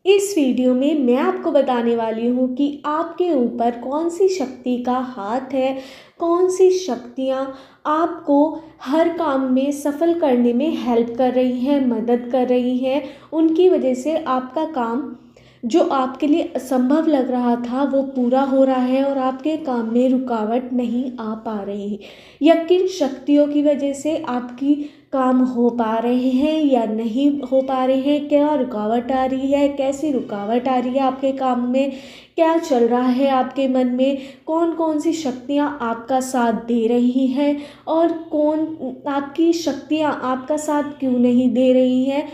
इस वीडियो में मैं आपको बताने वाली हूँ कि आपके ऊपर कौन सी शक्ति का हाथ है, कौन सी शक्तियाँ आपको हर काम में सफल करने में हेल्प कर रही हैं, मदद कर रही हैं। उनकी वजह से आपका काम जो आपके लिए असंभव लग रहा था वो पूरा हो रहा है और आपके काम में रुकावट नहीं आ पा रही। या किन शक्तियों की वजह से आपकी काम हो पा रहे हैं या नहीं हो पा रहे हैं, क्या रुकावट आ रही है, कैसी रुकावट आ रही है आपके काम में, क्या चल रहा है आपके मन में, कौन कौन सी शक्तियाँ आपका साथ दे रही हैं और कौन आपकी शक्तियाँ आपका साथ क्यों नहीं दे रही हैं,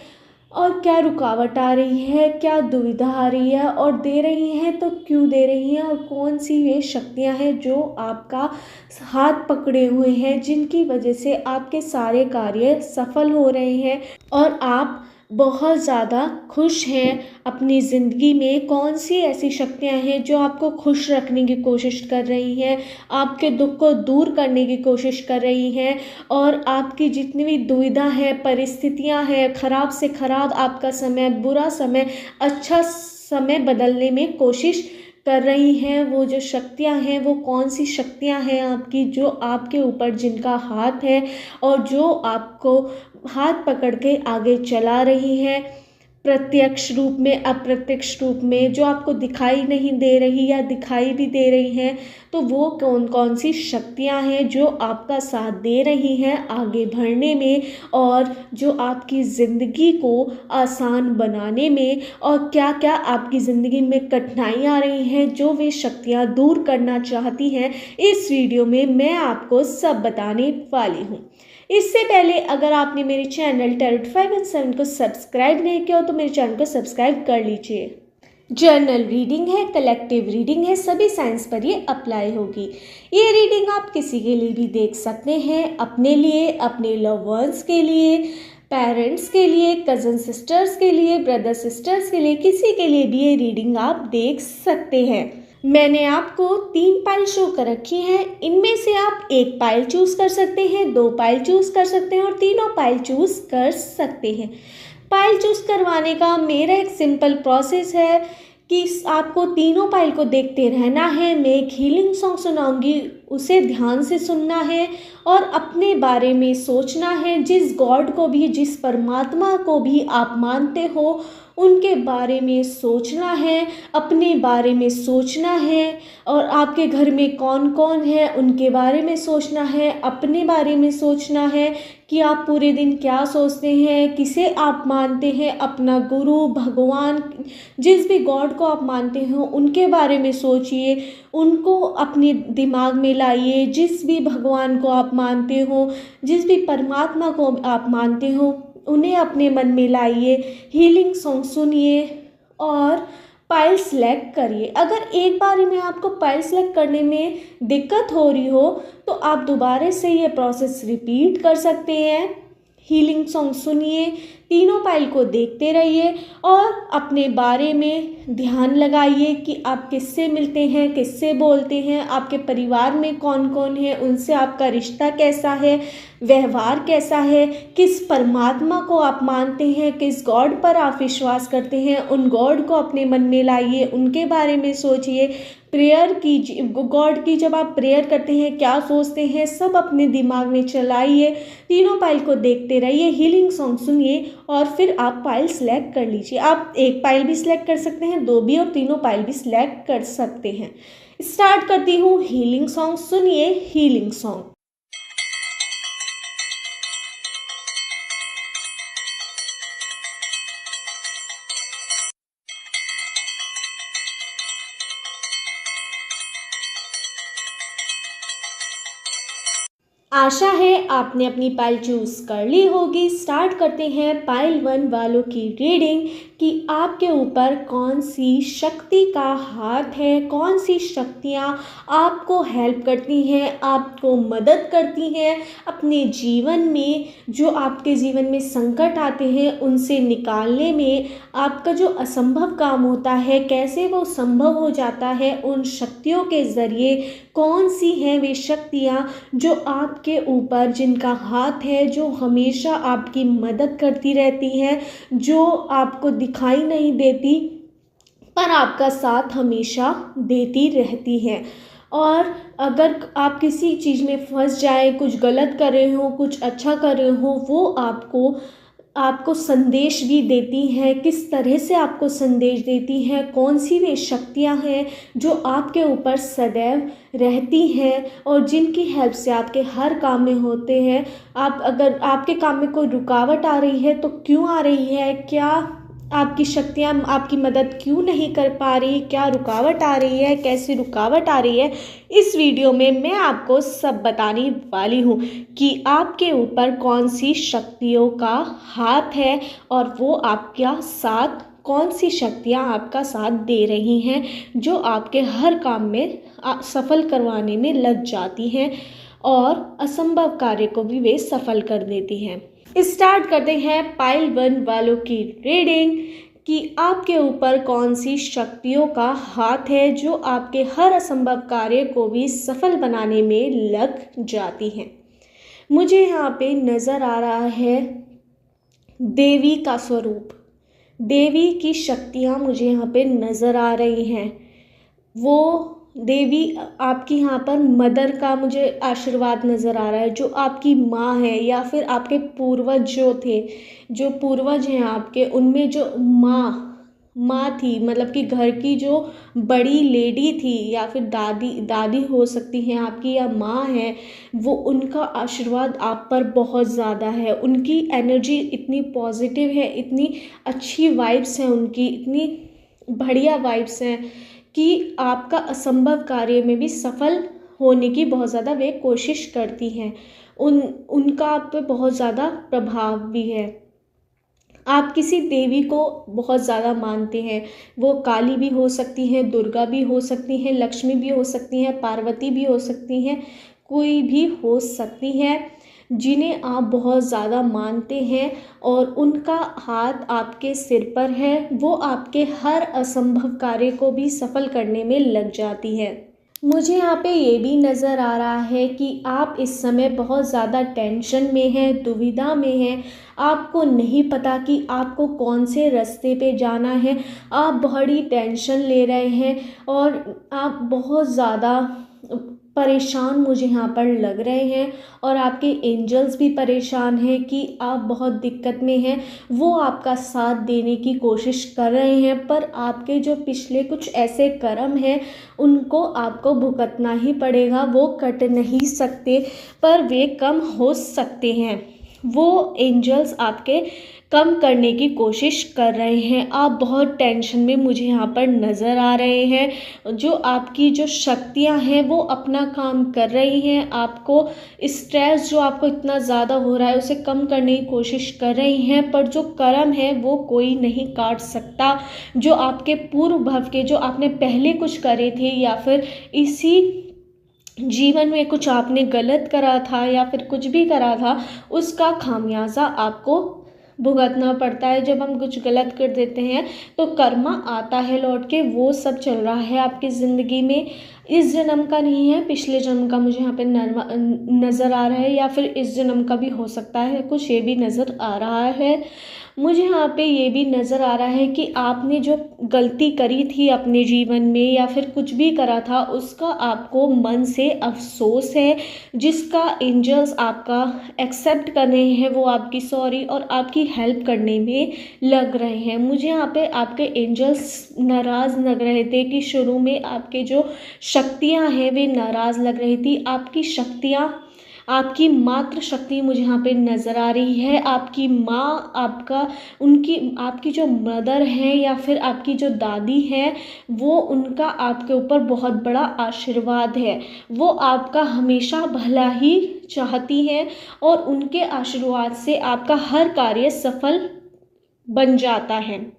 और क्या रुकावट आ रही है, क्या दुविधा आ रही है, और दे रही हैं तो क्यों दे रही हैं, और कौन सी वे शक्तियां हैं जो आपका हाथ पकड़े हुए हैं, जिनकी वजह से आपके सारे कार्य सफल हो रहे हैं और आप बहुत ज़्यादा खुश हैं अपनी ज़िंदगी में। कौन सी ऐसी शक्तियां हैं जो आपको खुश रखने की कोशिश कर रही हैं, आपके दुख को दूर करने की कोशिश कर रही हैं, और आपकी जितनी भी दुविधा है, परिस्थितियां हैं, ख़राब से ख़राब आपका समय, बुरा समय अच्छा समय बदलने में कोशिश कर रही हैं। वो जो शक्तियां हैं वो कौन सी शक्तियां हैं आपकी, जो आपके ऊपर जिनका हाथ है और जो आपको हाथ पकड़ के आगे चला रही हैं, प्रत्यक्ष रूप में, अप्रत्यक्ष रूप में, जो आपको दिखाई नहीं दे रही या दिखाई भी दे रही हैं। तो वो कौन कौन सी शक्तियां हैं जो आपका साथ दे रही हैं आगे बढ़ने में और जो आपकी ज़िंदगी को आसान बनाने में, और क्या क्या आपकी ज़िंदगी में कठिनाइयाँ आ रही हैं जो वे शक्तियाँ दूर करना चाहती हैं। इस वीडियो में मैं आपको सब बताने वाली हूँ। इससे पहले अगर आपने मेरे चैनल टैरोट 5 एंड 7 को सब्सक्राइब नहीं किया हो तो मेरे चैनल को सब्सक्राइब कर लीजिए। जर्नल रीडिंग है, कलेक्टिव रीडिंग है, सभी साइंस पर ये अप्लाई होगी। ये रीडिंग आप किसी के लिए भी देख सकते हैं, अपने लिए, अपने लव वंस के लिए, पेरेंट्स के लिए, कज़न सिस्टर्स के लिए, ब्रदर सिस्टर्स के लिए, किसी के लिए भी ये रीडिंग आप देख सकते हैं। मैंने आपको 3 पाइल शो कर रखी हैं। इनमें से आप 1 पाइल चूज कर सकते हैं, 2 पाइल चूज कर सकते हैं और तीनों पाइल चूज कर सकते हैं। पाइल चूज करवाने का मेरा एक सिंपल प्रोसेस है कि आपको तीनों पाइल को देखते रहना है। मैं एक हीलिंग सॉन्ग सुनाऊंगी, उसे ध्यान से सुनना है और अपने बारे में सोचना है। जिस गॉड को भी, जिस परमात्मा को भी आप मानते हो उनके बारे में सोचना है, अपने बारे में सोचना है, और आपके घर में कौन कौन है उनके बारे में सोचना है, अपने बारे में सोचना है कि आप पूरे दिन क्या सोचते हैं, किसे आप मानते हैं, अपना गुरु, भगवान, जिस भी गॉड को आप मानते हो उनके बारे में सोचिए, उनको अपने दिमाग में लाइए। जिस भी भगवान को आप मानते हो, जिस भी परमात्मा को आप मानते हो, उन्हें अपने मन में लाइए, हीलिंग सॉन्ग सुनिए और पाइल सेलेक्ट करिए। अगर एक बार में आपको पाइल सेलेक्ट करने में दिक्कत हो रही हो तो आप दोबारा से ये प्रोसेस रिपीट कर सकते हैं। हीलिंग सॉन्ग सुनिए, तीनों पाइल को देखते रहिए और अपने बारे में ध्यान लगाइए कि आप किससे मिलते हैं, किससे बोलते हैं, आपके परिवार में कौन कौन है, उनसे आपका रिश्ता कैसा है, व्यवहार कैसा है, किस परमात्मा को आप मानते हैं, किस गॉड पर आप विश्वास करते हैं, उन गॉड को अपने मन में लाइए, उनके बारे में सोचिए। प्रेयर कीजिए, गॉड की जब आप प्रेयर करते हैं क्या सोचते हैं सब अपने दिमाग में चलाइए। तीनों पाइल को देखते रहिए, हीलिंग सॉन्ग सुनिए और फिर आप पाइल सेलेक्ट कर लीजिए। आप 1 पाइल भी सिलेक्ट कर सकते हैं, 2 भी, और तीनों पाइल भी सिलेक्ट कर सकते हैं। स्टार्ट करती हूँ हीलिंग सॉन्ग। सुनिए हीलिंग सॉन्ग। आशा है आपने अपनी पाइल चूज कर ली होगी। स्टार्ट करते हैं पाइल 1 वालों की रीडिंग कि आपके ऊपर कौन सी शक्ति का हाथ है, कौन सी शक्तियाँ आपको हेल्प करती हैं, आपको मदद करती हैं अपने जीवन में। जो आपके जीवन में संकट आते हैं उनसे निकालने में, आपका जो असंभव काम होता है कैसे वो संभव हो जाता है, उन शक्तियों के ज़रिए कौन सी हैं वे शक्तियाँ जो आपके ऊपर जिनका हाथ है, जो हमेशा आपकी मदद करती रहती हैं, जो आपको दिखाई नहीं देती पर आपका साथ हमेशा देती रहती हैं। और अगर आप किसी चीज़ में फंस जाए, कुछ गलत कर रहे हो, कुछ अच्छा कर रहे हो, वो आपको आपको संदेश भी देती हैं। किस तरह से आपको संदेश देती हैं, कौन सी वे शक्तियाँ हैं जो आपके ऊपर सदैव रहती हैं और जिनकी हेल्प से आपके हर काम में होते हैं। आप अगर आपके काम में कोई रुकावट आ रही है तो क्यों आ रही है, क्या आपकी शक्तियाँ आपकी मदद क्यों नहीं कर पा रही, क्या रुकावट आ रही है, कैसी रुकावट आ रही है, इस वीडियो में मैं आपको सब बताने वाली हूँ कि आपके ऊपर कौन सी शक्तियों का हाथ है और वो आपका साथ, कौन सी शक्तियाँ आपका साथ दे रही हैं जो आपके हर काम में सफल करवाने में लग जाती हैं और असंभव कार्य को भी वे सफल कर देती हैं। स्टार्ट करते हैं पाइल 1 वालों की रीडिंग कि आपके ऊपर कौन सी शक्तियों का हाथ है जो आपके हर असंभव कार्य को भी सफल बनाने में लग जाती हैं। मुझे यहाँ पे नज़र आ रहा है देवी का स्वरूप, देवी की शक्तियाँ मुझे यहाँ पे नज़र आ रही हैं। वो देवी आपकी यहाँ पर मदर का मुझे आशीर्वाद नज़र आ रहा है, जो आपकी माँ है या फिर आपके पूर्वज जो थे, जो पूर्वज हैं आपके, उनमें जो माँ थी, मतलब कि घर की जो बड़ी लेडी थी या फिर दादी हो सकती हैं आपकी या माँ है, वो उनका आशीर्वाद आप पर बहुत ज़्यादा है। उनकी एनर्जी इतनी पॉजिटिव है, इतनी अच्छी वाइब्स हैं उनकी, इतनी बढ़िया वाइब्स हैं कि आपका असंभव कार्य में भी सफल होने की बहुत ज़्यादा वे कोशिश करती हैं। उनका आप पे बहुत ज़्यादा प्रभाव भी है। आप किसी देवी को बहुत ज़्यादा मानते हैं, वो काली भी हो सकती हैं, दुर्गा भी हो सकती हैं, लक्ष्मी भी हो सकती हैं, पार्वती भी हो सकती हैं, कोई भी हो सकती है जिन्हें आप बहुत ज़्यादा मानते हैं और उनका हाथ आपके सिर पर है। वो आपके हर असंभव कार्य को भी सफल करने में लग जाती है। मुझे यहाँ पे ये भी नज़र आ रहा है कि आप इस समय बहुत ज़्यादा टेंशन में हैं, दुविधा में हैं। आपको नहीं पता कि आपको कौन से रास्ते पे जाना है। आप बड़ी टेंशन ले रहे हैं और आप बहुत ज़्यादा परेशान मुझे यहाँ पर लग रहे हैं और आपके एंजल्स भी परेशान हैं कि आप बहुत दिक्कत में हैं। वो आपका साथ देने की कोशिश कर रहे हैं, पर आपके जो पिछले कुछ ऐसे कर्म हैं उनको आपको भुगतना ही पड़ेगा। वो कट नहीं सकते, पर वे कम हो सकते हैं। वो एंजल्स आपके कम करने की कोशिश कर रहे हैं। आप बहुत टेंशन में मुझे यहाँ पर नज़र आ रहे हैं। जो आपकी जो शक्तियाँ हैं वो अपना काम कर रही हैं। आपको स्ट्रेस जो आपको इतना ज़्यादा हो रहा है उसे कम करने की कोशिश कर रही हैं, पर जो कर्म है वो कोई नहीं काट सकता। जो आपके पूर्व भव के, जो आपने पहले कुछ करे थे या फिर इसी जीवन में कुछ आपने गलत करा था या फिर कुछ भी करा था, उसका खामियाजा आपको भुगतना पड़ता है। जब हम कुछ गलत कर देते हैं तो कर्मा आता है लौट के। वो सब चल रहा है आपकी ज़िंदगी में। इस जन्म का नहीं है, पिछले जन्म का मुझे यहाँ पे नज़र आ रहा है, या फिर इस जन्म का भी हो सकता है, कुछ ये भी नज़र आ रहा है। मुझे यहाँ पे ये भी नज़र आ रहा है कि आपने जो गलती करी थी अपने जीवन में या फिर कुछ भी करा था, उसका आपको मन से अफसोस है, जिसका एंजल्स आपका एक्सेप्ट कर रहे हैं। वो आपकी सॉरी और आपकी हेल्प करने में लग रहे हैं। मुझे यहाँ पे आपके एंजल्स नाराज़ लग रहे थे कि शुरू में आपके जो शक्तियाँ हैं वे नाराज़ लग रही थी। आपकी शक्तियाँ, आपकी मात्र शक्ति मुझे यहाँ पे नज़र आ रही है। आपकी माँ, आपकी जो मदर है या फिर आपकी जो दादी है, वो उनका आपके ऊपर बहुत बड़ा आशीर्वाद है। वो आपका हमेशा भला ही चाहती हैं और उनके आशीर्वाद से आपका हर कार्य सफल बन जाता है।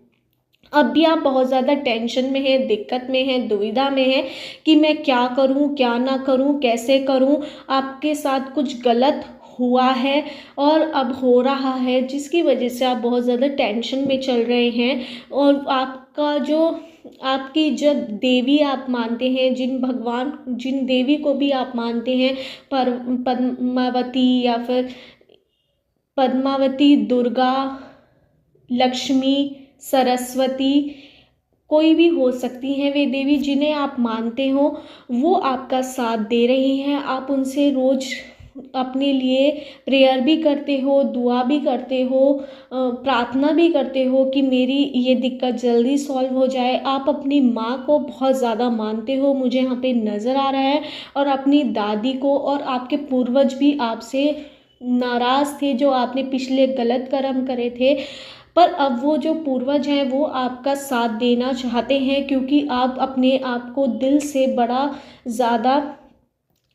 अब भी आप बहुत ज़्यादा टेंशन में हैं, दिक्कत में हैं, दुविधा में हैं कि मैं क्या करूं, क्या ना करूं, कैसे करूं। आपके साथ कुछ गलत हुआ है और अब हो रहा है, जिसकी वजह से आप बहुत ज़्यादा टेंशन में चल रहे हैं। और आपकी जो देवी आप मानते हैं, जिन देवी को भी आप मानते हैं, पद्मावती, दुर्गा, लक्ष्मी, सरस्वती, कोई भी हो सकती हैं वे देवी जिन्हें आप मानते हो, वो आपका साथ दे रही हैं। आप उनसे रोज़ अपने लिए प्रेयर भी करते हो, दुआ भी करते हो, प्रार्थना भी करते हो कि मेरी ये दिक्कत जल्दी सॉल्व हो जाए। आप अपनी माँ को बहुत ज़्यादा मानते हो, मुझे यहाँ पे नज़र आ रहा है, और अपनी दादी को। और आपके पूर्वज भी आपसे नाराज़ थे, जो आपने पिछले गलत कर्म करे थे, पर अब वो जो पूर्वज हैं वो आपका साथ देना चाहते हैं, क्योंकि आप अपने आप को दिल से बड़ा ज़्यादा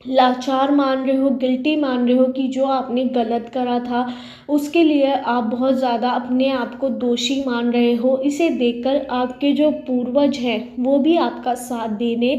लाचार मान रहे हो, गिल्टी मान रहे हो कि जो आपने गलत करा था उसके लिए आप बहुत ज़्यादा अपने आप को दोषी मान रहे हो। इसे देखकर आपके जो पूर्वज हैं वो भी आपका साथ देने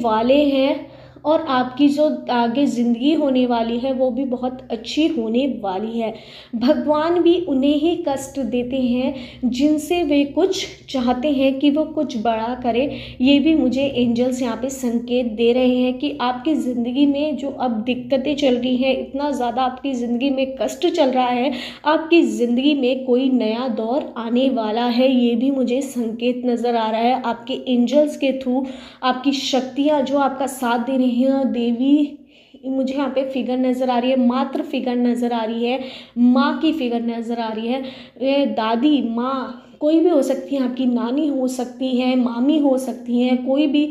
वाले हैं, और आपकी जो आगे ज़िंदगी होने वाली है वो भी बहुत अच्छी होने वाली है। भगवान भी उन्हें ही कष्ट देते हैं जिनसे वे कुछ चाहते हैं कि वो कुछ बड़ा करे। ये भी मुझे एंजल्स यहाँ पे संकेत दे रहे हैं कि आपकी ज़िंदगी में जो अब दिक्कतें चल रही हैं, इतना ज़्यादा आपकी ज़िंदगी में कष्ट चल रहा है, आपकी ज़िंदगी में कोई नया दौर आने वाला है। ये भी मुझे संकेत नज़र आ रहा है आपके एंजल्स के थ्रू। आपकी शक्तियाँ जो आपका साथ दे रही हैं, देवी मुझे यहाँ पे फिगर नज़र आ रही है, मात्र फिगर नज़र आ रही है, माँ की फिगर नज़र आ रही है। ये दादी माँ कोई भी हो सकती है, आपकी नानी हो सकती है, मामी हो सकती हैं, कोई भी,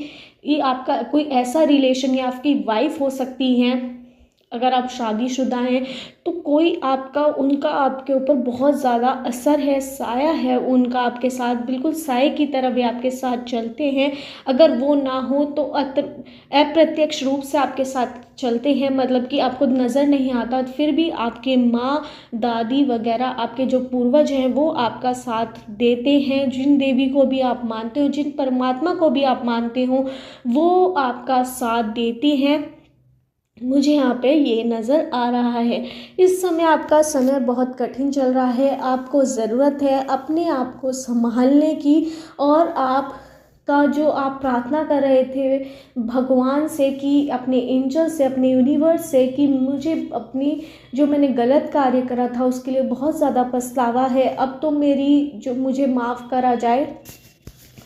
ये आपका कोई ऐसा रिलेशन या आपकी वाइफ हो सकती हैं। अगर आप शादीशुदा हैं तो कोई आपका, उनका आपके ऊपर बहुत ज़्यादा असर है, साया है उनका आपके साथ, बिल्कुल साए की तरह वे आपके साथ चलते हैं। अगर वो ना हो तो अप्रत्यक्ष रूप से आपके साथ चलते हैं, मतलब कि आपको नज़र नहीं आता, फिर भी आपके माँ दादी वगैरह आपके जो पूर्वज हैं वो आपका साथ देते हैं। जिन देवी को भी आप मानते हो, जिन परमात्मा को भी आप मानते हो, वो आपका साथ देती हैं। मुझे यहाँ पे ये नज़र आ रहा है। इस समय आपका समय बहुत कठिन चल रहा है, आपको ज़रूरत है अपने आप को संभालने की, और आप का जो आप प्रार्थना कर रहे थे भगवान से कि अपने एंजल से, अपने यूनिवर्स से, कि मुझे अपनी जो मैंने गलत कार्य करा था उसके लिए बहुत ज़्यादा पछतावा है, अब तो मेरी जो मुझे माफ़ करा जाए,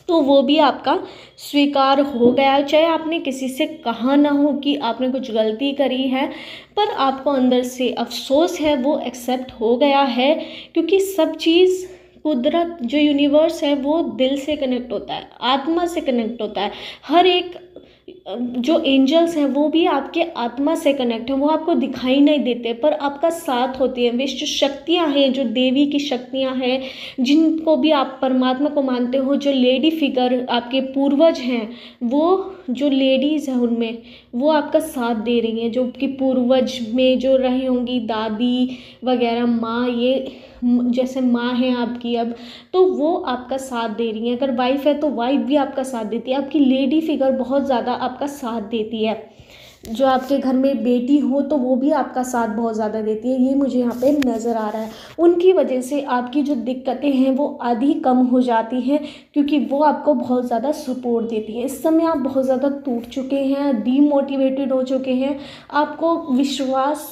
तो वो भी आपका स्वीकार हो गया। चाहे आपने किसी से कहा ना हो कि आपने कुछ गलती करी है, पर आपको अंदर से अफसोस है, वो एक्सेप्ट हो गया है। क्योंकि सब चीज़, कुदरत जो यूनिवर्स है वो दिल से कनेक्ट होता है, आत्मा से कनेक्ट होता है। हर एक जो एंजल्स हैं वो भी आपके आत्मा से कनेक्ट हैं, वो आपको दिखाई नहीं देते पर आपका साथ होती हैं। वे जो शक्तियाँ हैं, जो देवी की शक्तियाँ हैं, जिनको भी आप परमात्मा को मानते हो, जो लेडी फिगर आपके पूर्वज हैं, वो जो लेडीज़ हैं उनमें वो आपका साथ दे रही हैं। जो कि पूर्वज में जो रही होंगी दादी वगैरह, माँ, ये जैसे माँ है आपकी अब, तो वो आपका साथ दे रही हैं। अगर वाइफ है तो वाइफ भी आपका साथ देती है, आपकी लेडी फिगर बहुत ज़्यादा आपका साथ देती है। जो आपके घर में बेटी हो तो वो भी आपका साथ बहुत ज़्यादा देती है, ये मुझे यहाँ पे नज़र आ रहा है। उनकी वजह से आपकी जो दिक्कतें हैं वो आधी कम हो जाती हैं, क्योंकि वो आपको बहुत ज़्यादा सपोर्ट देती हैं। इस समय आप बहुत ज़्यादा टूट चुके हैं, डीमोटिवेटेड हो चुके हैं, आपको विश्वास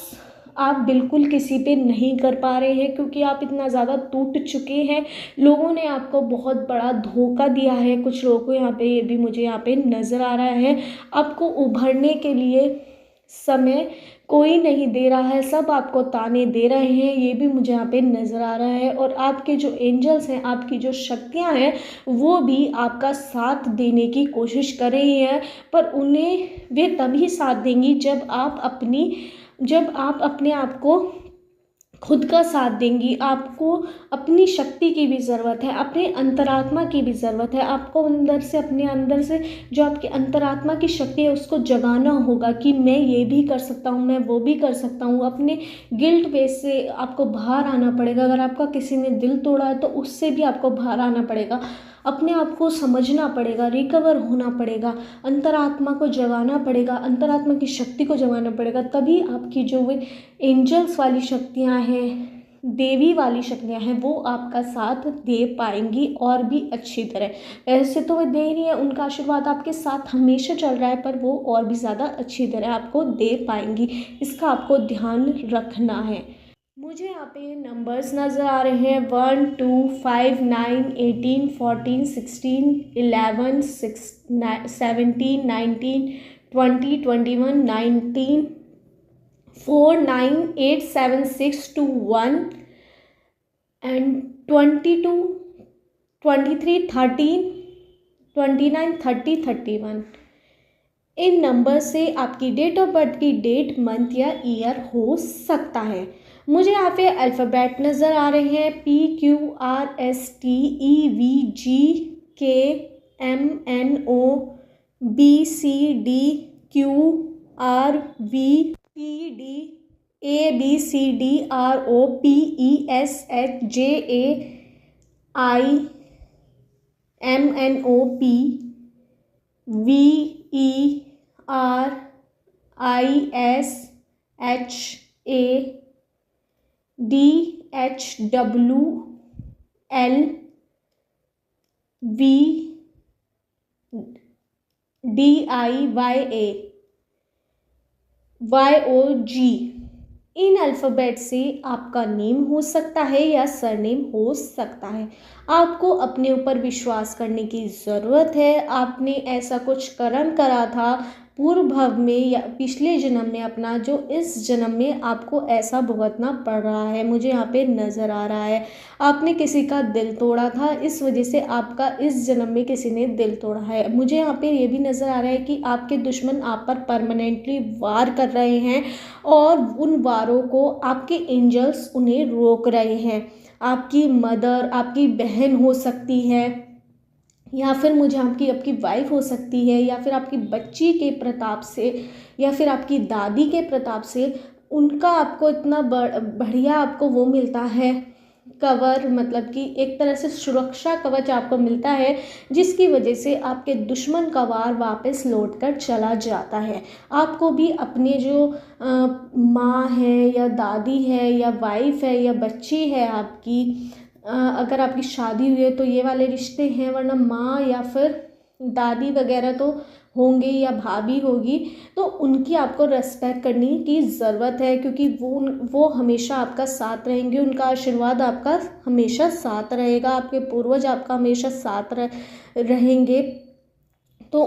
आप बिल्कुल किसी पे नहीं कर पा रहे हैं, क्योंकि आप इतना ज़्यादा टूट चुके हैं। लोगों ने आपको बहुत बड़ा धोखा दिया है, कुछ लोगों को यहाँ पे, ये भी मुझे यहाँ पे नज़र आ रहा है। आपको उभरने के लिए समय कोई नहीं दे रहा है, सब आपको ताने दे रहे हैं, ये भी मुझे यहाँ पे नज़र आ रहा है। और आपके जो एंजल्स हैं, आपकी जो शक्तियाँ हैं, वो भी आपका साथ देने की कोशिश कर रही हैं, पर उन्हें वे तभी साथ देंगी जब आप अपने आप को खुद का साथ देंगी। आपको अपनी शक्ति की भी ज़रूरत है, अपने अंतरात्मा की भी ज़रूरत है। आपको अंदर से, अपने अंदर से जो आपकी अंतरात्मा की शक्ति है उसको जगाना होगा कि मैं ये भी कर सकता हूँ, मैं वो भी कर सकता हूँ। अपने गिल्ट बेस से आपको बाहर आना पड़ेगा। अगर आपका किसी ने दिल तोड़ा है तो उससे भी आपको बाहर आना पड़ेगा, अपने आप को समझना पड़ेगा, रिकवर होना पड़ेगा, अंतरात्मा को जगाना पड़ेगा, अंतरात्मा की शक्ति को जगाना पड़ेगा। तभी आपकी जो वे एंजल्स वाली शक्तियाँ हैं, देवी वाली शक्तियाँ हैं, वो आपका साथ दे पाएंगी और भी अच्छी तरह। ऐसे तो वे दे रही हैं, उनका आशीर्वाद आपके साथ हमेशा चल रहा है, पर वो और भी ज़्यादा अच्छी तरह आपको दे पाएंगी। इसका आपको ध्यान रखना है। मुझे यहाँ पे नंबर्स नज़र आ रहे हैं 1 2 5 9 18 14 16 11 17 19 20 21 19 4 9 8 7 6 2 1 एंड 22 23 13 29 30 31। इन नंबर से आपकी डेट ऑफ बर्थ की डेट, मंथ या ईयर हो सकता है। मुझे यहाँ पे अल्फ़ाबेट नज़र आ रहे हैं PQRSTEVGKMNOPVESHAIDIYA इन अल्फ़ाबेट से आपका नेम हो सकता है या सरनेम हो सकता है। आपको अपने ऊपर विश्वास करने की ज़रूरत है। आपने ऐसा कुछ कर्म करा था पूर्व भव में या पिछले जन्म में अपना, जो इस जन्म में आपको ऐसा भुगतना पड़ रहा है। मुझे यहाँ पे नज़र आ रहा है आपने किसी का दिल तोड़ा था, इस वजह से आपका इस जन्म में किसी ने दिल तोड़ा है। मुझे यहाँ पे ये भी नज़र आ रहा है कि आपके दुश्मन आप पर परमानेंटली वार कर रहे हैं और उन वारों को आपके एंजल्स उन्हें रोक रहे हैं। आपकी मदर, आपकी बहन हो सकती है, या फिर मुझे आपकी आपकी वाइफ हो सकती है, या फिर आपकी बच्ची के प्रताप से, या फिर आपकी दादी के प्रताप से उनका आपको इतना बढ़िया आपको वो मिलता है कवर, मतलब कि एक तरह से सुरक्षा कवच आपको मिलता है, जिसकी वजह से आपके दुश्मन का वार वापस लौट कर चला जाता है। आपको भी अपने जो माँ है या दादी है या वाइफ है या बच्ची है आपकी, अगर आपकी शादी हुई है तो ये वाले रिश्ते हैं, वरना माँ या फिर दादी वगैरह तो होंगे या भाभी होगी, तो उनकी आपको रेस्पेक्ट करने की ज़रूरत है, क्योंकि वो हमेशा आपका साथ रहेंगे। उनका आशीर्वाद आपका हमेशा साथ रहेगा, आपके पूर्वज आपका हमेशा साथ रहेंगे। तो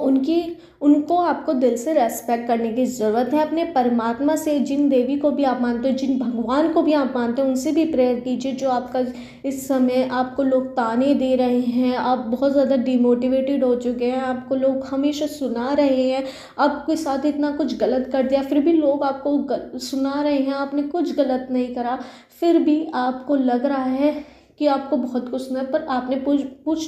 उनको आपको दिल से रेस्पेक्ट करने की ज़रूरत है। अपने परमात्मा से, जिन देवी को भी आप मानते हो, जिन भगवान को भी आप मानते हो, उनसे भी प्रेयर कीजिए। जो आपका इस समय आपको लोग ताने दे रहे हैं, आप बहुत ज़्यादा डिमोटिवेटेड हो चुके हैं, आपको लोग हमेशा सुना रहे हैं, आपके साथ इतना कुछ गलत कर दिया, फिर भी लोग आपको सुना रहे हैं, आपने कुछ गलत नहीं करा, फिर भी आपको लग रहा है कि आपको बहुत कुछ सुना, पर आपने कुछ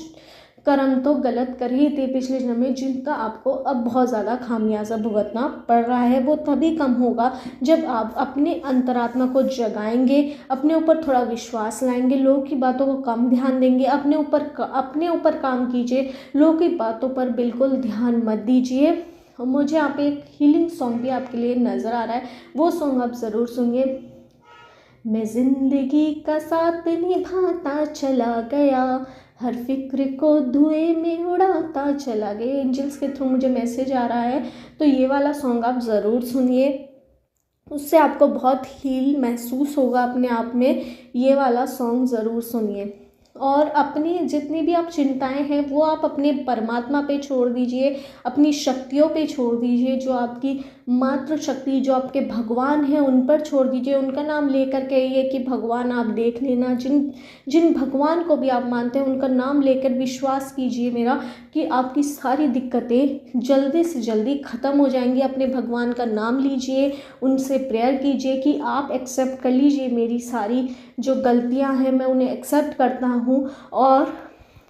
कर्म तो गलत कर ही थे पिछले जन्म में, जिनका आपको अब बहुत ज़्यादा खामियाजा भुगतना पड़ रहा है। वो तभी कम होगा जब आप अपने अंतरात्मा को जगाएंगे, अपने ऊपर थोड़ा विश्वास लाएंगे, लोगों की बातों को कम ध्यान देंगे, अपने ऊपर काम कीजिए, लोगों की बातों पर बिल्कुल ध्यान मत दीजिए। मुझे यहाँ पे एक हीलिंग सॉन्ग भी आपके लिए नज़र आ रहा है, वो सॉन्ग आप ज़रूर सुनिए। मैं जिंदगी का साथ निभाता चला गया, हर फिक्र को धुएं में उड़ाता चला गया। एंजल्स के थ्रू मुझे मैसेज आ रहा है, तो ये वाला सॉन्ग आप ज़रूर सुनिए, उससे आपको बहुत हील महसूस होगा अपने आप में। ये वाला सॉन्ग ज़रूर सुनिए। और अपनी जितनी भी आप चिंताएं हैं वो आप अपने परमात्मा पे छोड़ दीजिए, अपनी शक्तियों पे छोड़ दीजिए, जो आपकी मातृ शक्ति, जो आपके भगवान हैं उन पर छोड़ दीजिए। उनका नाम लेकर कहिए कि भगवान आप देख लेना। जिन भगवान को भी आप मानते हैं उनका नाम लेकर विश्वास कीजिए मेरा, कि आपकी सारी दिक्कतें जल्दी से जल्दी ख़त्म हो जाएंगी। अपने भगवान का नाम लीजिए, उनसे प्रेयर कीजिए कि आप एक्सेप्ट कर लीजिए मेरी सारी जो गलतियां हैं, मैं उन्हें एक्सेप्ट करता हूं और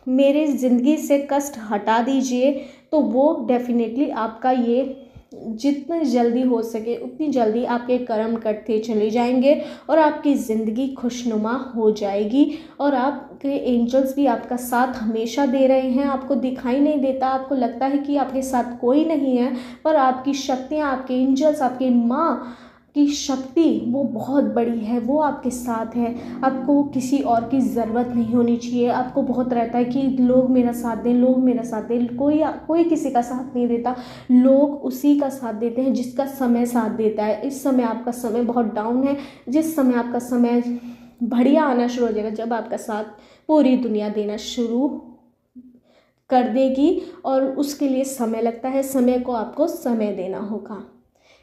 मेरे ज़िंदगी से कष्ट हटा दीजिए। तो वो डेफिनेटली आपका ये जितनी जल्दी हो सके उतनी जल्दी आपके कर्म कटते चले जाएंगे और आपकी ज़िंदगी खुशनुमा हो जाएगी। और आपके एंजल्स भी आपका साथ हमेशा दे रहे हैं। आपको दिखाई नहीं देता, आपको लगता है कि आपके साथ कोई नहीं है, पर आपकी शक्तियाँ, आपके एंजल्स, आपकी माँ की शक्ति वो बहुत बड़ी है, वो आपके साथ है। आपको किसी और की ज़रूरत नहीं होनी चाहिए। आपको बहुत रहता है कि लोग मेरा साथ दें, लोग मेरा साथ दें, कोई किसी का साथ नहीं देता। लोग उसी का साथ देते हैं जिसका समय साथ देता है। इस समय आपका समय बहुत डाउन है। जिस समय आपका समय बढ़िया आना शुरू हो जाएगा, जब आपका साथ पूरी दुनिया देना शुरू कर देगी, और उसके लिए समय लगता है। समय को आपको समय देना होगा।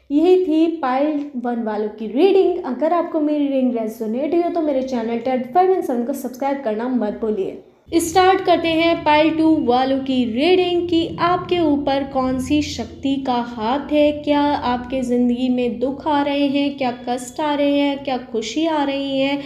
यही थी पाइल 1 वालों की रीडिंग। अगर आपको मेरी रीडिंग रेजोनेट हुई हो तो मेरे चैनल टेड 5 एंड 7 को सब्सक्राइब करना मत भूलिए। स्टार्ट करते हैं पाइल 2 वालों की रीडिंग कि आपके ऊपर कौन सी शक्ति का हाथ है। क्या आपके ज़िंदगी में दुख आ रहे हैं, क्या कष्ट आ रहे हैं, क्या खुशी आ रही है,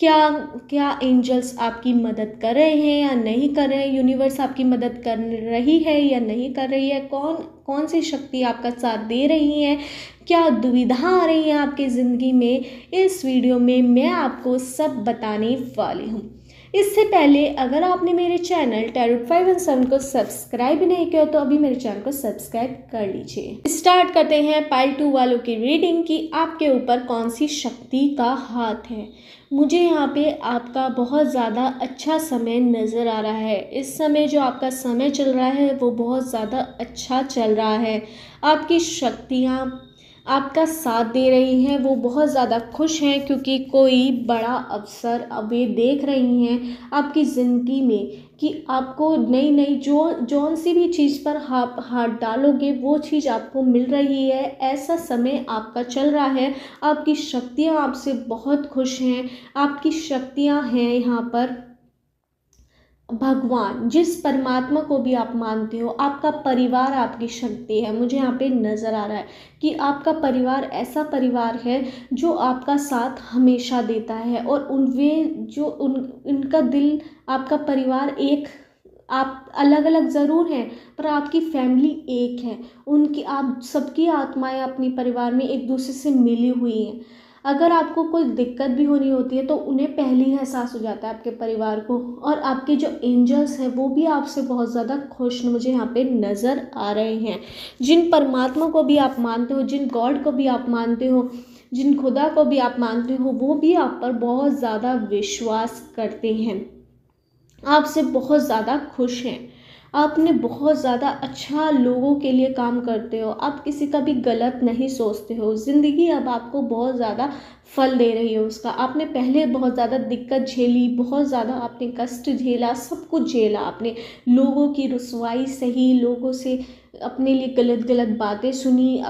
क्या एंजल्स आपकी मदद कर रहे हैं या नहीं कर रहे हैं, यूनिवर्स आपकी मदद कर रही है या नहीं कर रही है, कौन सी शक्ति आपका साथ दे रही है, क्या दुविधा आ रही है आपकी ज़िंदगी में, इस वीडियो में मैं आपको सब बताने वाली हूँ। इससे पहले अगर आपने मेरे चैनल टैरोट 5 एंड 7 को सब्सक्राइब नहीं किया तो अभी मेरे चैनल को सब्सक्राइब कर लीजिए। स्टार्ट करते हैं पाइल 2 वालों की रीडिंग कि आपके ऊपर कौन सी शक्ति का हाथ है। मुझे यहाँ पे आपका बहुत ज़्यादा अच्छा समय नज़र आ रहा है। इस समय जो आपका समय चल रहा है वो बहुत ज़्यादा अच्छा चल रहा है। आपकी शक्तियाँ आपका साथ दे रही हैं, वो बहुत ज़्यादा खुश हैं क्योंकि कोई बड़ा अवसर अब ये देख रही हैं आपकी ज़िंदगी में कि आपको नई जौन सी भी चीज़ पर हाथ डालोगे वो चीज़ आपको मिल रही है। ऐसा समय आपका चल रहा है। आपकी शक्तियाँ आपसे बहुत खुश हैं। आपकी शक्तियाँ हैं यहाँ पर भगवान, जिस परमात्मा को भी आप मानते हो। आपका परिवार आपकी शक्ति है। मुझे यहाँ पे नज़र आ रहा है कि आपका परिवार ऐसा परिवार है जो आपका साथ हमेशा देता है, और उनका दिल, आपका परिवार एक, आप अलग अलग ज़रूर हैं पर आपकी फैमिली एक है। आप सबकी आत्माएं अपनी परिवार में एक दूसरे से मिली हुई हैं। अगर आपको कोई दिक्कत भी होनी होती है तो उन्हें पहले ही एहसास हो जाता है आपके परिवार को। और आपके जो एंजल्स हैं वो भी आपसे बहुत ज़्यादा खुश मुझे यहाँ पे नज़र आ रहे हैं। जिन परमात्मा को भी आप मानते हो, जिन गॉड को भी आप मानते हो, जिन खुदा को भी आप मानते हो, वो भी आप पर बहुत ज़्यादा विश्वास करते हैं, आपसे बहुत ज़्यादा खुश हैं। आपने बहुत ज़्यादा अच्छा लोगों के लिए काम करते हो। आप किसी का भी गलत नहीं सोचते हो। ज़िंदगी अब आपको बहुत ज़्यादा फल दे रही है उसका। आपने पहले बहुत ज़्यादा दिक्कत झेली, बहुत ज़्यादा आपने कष्ट झेला, सब कुछ झेला आपने। लोगों की रुसवाई सही, लोगों से अपने लिए गलत गलत बातें सुनी।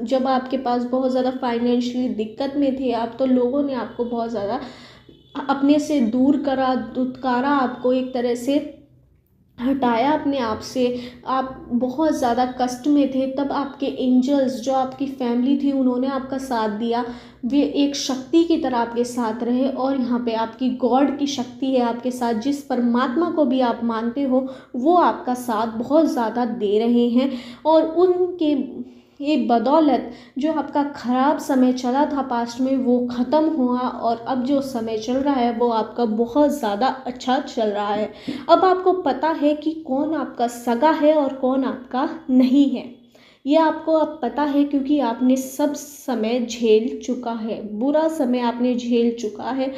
जब आपके पास बहुत ज़्यादा फाइनेंशियली दिक्कत में थे आप, तो लोगों ने आपको बहुत ज़्यादा अपने से दूर करा, दुत्कारा, आपको एक तरह से हटाया अपने आप से। आप बहुत ज़्यादा कष्ट में थे, तब आपके एंजल्स, जो आपकी फैमिली थी, उन्होंने आपका साथ दिया। वे एक शक्ति की तरह आपके साथ रहे। और यहाँ पे आपकी गॉड की शक्ति है आपके साथ। जिस परमात्मा को भी आप मानते हो वो आपका साथ बहुत ज़्यादा दे रहे हैं। और उनके ये बदौलत जो आपका ख़राब समय चला था पास्ट में वो ख़त्म हुआ, और अब जो समय चल रहा है वो आपका बहुत ज़्यादा अच्छा चल रहा है। अब आपको पता है कि कौन आपका सगा है और कौन आपका नहीं है। ये आपको अब पता है क्योंकि आपने सब समय झेल चुका है। बुरा समय आपने झेल चुका है,